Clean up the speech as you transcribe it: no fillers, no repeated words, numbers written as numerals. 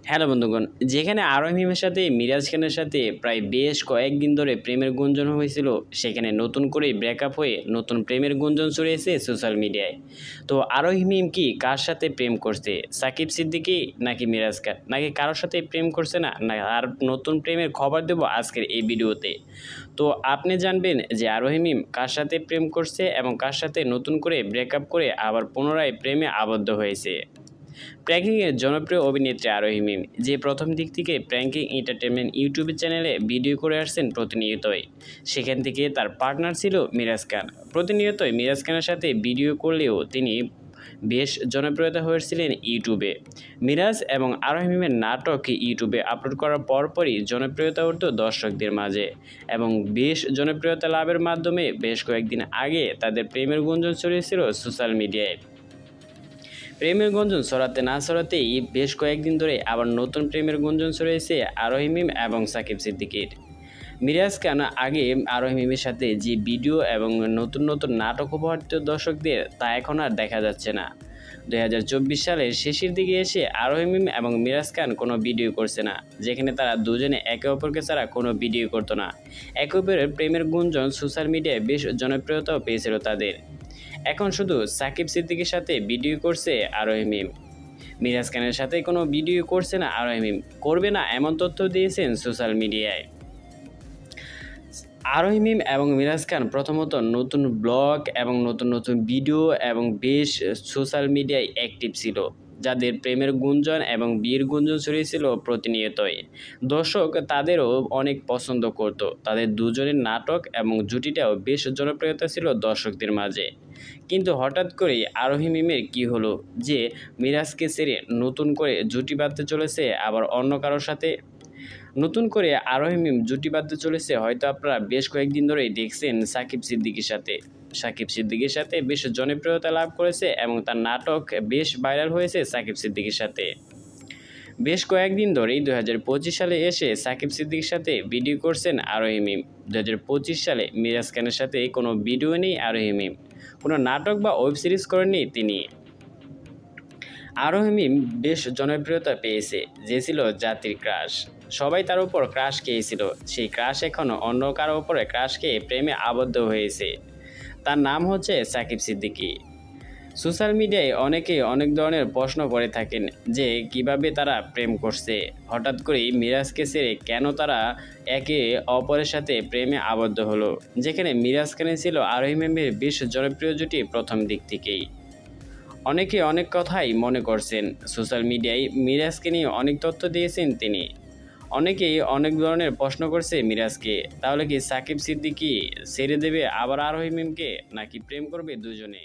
Hello বন্ধুগণ, যেখানে আরোহী মিমের সাথে মিরাজ খানের সাথে প্রায় বেশ কয়েকদিন ধরে প্রেমের গুঞ্জন হয়েছিল, সেখানে নতুন করেই ব্রেকআপ হয়ে নতুন প্রেমের গুঞ্জন ছড়িয়েছে সোশ্যাল মিডিয়ায়। তো আরোহী মিম কি কার সাথে প্রেম করছে? সাকিব সিদ্দিকী নাকি মিরাজ খান, নাকি কারোর সাথে প্রেম করছে না, না আর নতুন প্রেমের খবর দেব আজকের এই ভিডিওতে। তো আপনি জানবেন যে আরোহী মিম কার সাথে প্রেম করছে এবং কার সাথে নতুন করে ব্রেকআপ করে আবার পুনরায় প্রেমে আবদ্ধ হয়েছে। প্র্যাঙ্কিংয়ের জনপ্রিয় অভিনেত্রী আরোহী মিম, যে প্রথম দিক থেকে প্র্যাঙ্কিং এন্টারটেনমেন্ট ইউটিউব চ্যানেলে ভিডিও করে আসছেন প্রতিনিয়তই, সেখান থেকে তার পার্টনার ছিল মিরাজ খান। প্রতিনিয়তই মিরাজ খানের সাথে ভিডিও করলেও তিনি বেশ জনপ্রিয়তা হয়েছিলেন ইউটিউবে। মিরাজ এবং আরোহী মিমের নাটক ইউটিউবে আপলোড করার পরপরই জনপ্রিয়তা উঠত দর্শকদের মাঝে এবং বেশ জনপ্রিয়তা লাভের মাধ্যমে বেশ কয়েকদিন আগে তাদের প্রেমের গুঞ্জন ছড়িয়েছিল সোশ্যাল মিডিয়ায়। প্রেমের গুঞ্জন ছড়াতে না ছড়াতেই বেশ কয়েকদিন ধরে আবার নতুন প্রেমের গুঞ্জন ছড়িয়েছে আরোহী মিম এবং সাকিব সিদ্দিকীর। মিরাজ খান আগে আরোহী মিমের সাথে যে ভিডিও এবং নতুন নতুন নাটক উপহার দিত দর্শকদের, তা এখন আর দেখা যাচ্ছে না। 2024 সালের শেষের দিকে এসে আরোহী মিম এবং মিরাজ খান কোনো ভিডিও করছে না, যেখানে তারা দুজনে একে অপরকে ছাড়া কোনো ভিডিও করতো না। একে অপরের প্রেমের গুঞ্জন সোশ্যাল মিডিয়ায় বেশ জনপ্রিয়তাও পেয়েছিল তাদের। এখন শুধু সাকিব সিদ্দিকীর সাথে ভিডিও করছে আরোহী মিম, মিরাজ খানের সাথে কোনো ভিডিও করছে না আরোহী মিম, করবে না এমন তথ্য দিয়েছেন সোশ্যাল মিডিয়ায়। আরোহী মিম এবং মিরাজ খান প্রথমত নতুন ব্লগ এবং নতুন নতুন ভিডিও এবং বেশ সোশ্যাল মিডিয়ায় অ্যাক্টিভ ছিল, যাদের প্রেমের গুঞ্জন এবং বিয়ের গুঞ্জন ছড়িয়েছিল প্রতিনিয়তই। দর্শক তাদেরও অনেক পছন্দ করত, তাদের দুজনের নাটক এবং জুটিটাও বেশ জনপ্রিয়তা ছিল দর্শকদের মাঝে। কিন্তু হঠাৎ করেই আরোহী মিমের কী হলো যে মিরাজকে ছেড়ে নতুন করে জুটি বাঁধতে চলেছে আবার অন্য কারোর সাথে। নতুন করে আরোহী মিম জুটি বাঁধতে চলেছে, হয়তো আপনারা বেশ কয়েকদিন ধরেই দেখছেন সাকিব সিদ্দিকীর সাথে। সাকিব সিদ্দিকীর সাথে বেশ জনপ্রিয়তা লাভ করেছে এবং তার নাটক বেশ ভাইরাল হয়েছে সাকিব সিদ্দিকীর সাথে। বেশ কয়েকদিন ধরেই 2025 সালে এসে সাকিব সিদ্দিকীর সাথে ভিডিও করছেন আরোহী মিম। 2025 সালে মিরাজ খানের সাথে কোনো ভিডিও নেই আরোহী মিম, কোনো নাটক বা ওয়েব সিরিজ করেননি তিনি। আরোহী মিম বেশ জনপ্রিয়তা পেয়েছে, যে ছিল জাতির ক্রাশ। সবাই তার উপর ক্রাশ খেয়েছিল, সেই ক্রাশ এখন অন্য কারো উপরে ক্রাশ খেয়ে প্রেমে আবদ্ধ হয়েছে। তার নাম হচ্ছে সাকিব সিদ্দিকী। সোশ্যাল মিডিয়ায় অনেকেই অনেক ধরনের প্রশ্ন করে থাকেন যে কিভাবে তারা প্রেম করছে, হঠাৎ করেই মিরাজকে ছেড়ে কেন তারা একে অপরের সাথে প্রেমে আবদ্ধ হলো, যেখানে মিরাজ খানে ছিল আরোহী মিমের বেশ জনপ্রিয় জুটি প্রথম দিক থেকেই। অনেকে অনেক কথাই মনে করছেন, সোশ্যাল মিডিয়ায় মিরাজকে নিয়ে অনেক তথ্য দিয়েছেন তিনি। অনেকেই অনেক ধরনের প্রশ্ন করছে মিরাজকে, তাহলে কি সাকিব সিদ্দিকী ছেড়ে দেবে আবার আরোহী মিমকে, নাকি প্রেম করবে দুজনে?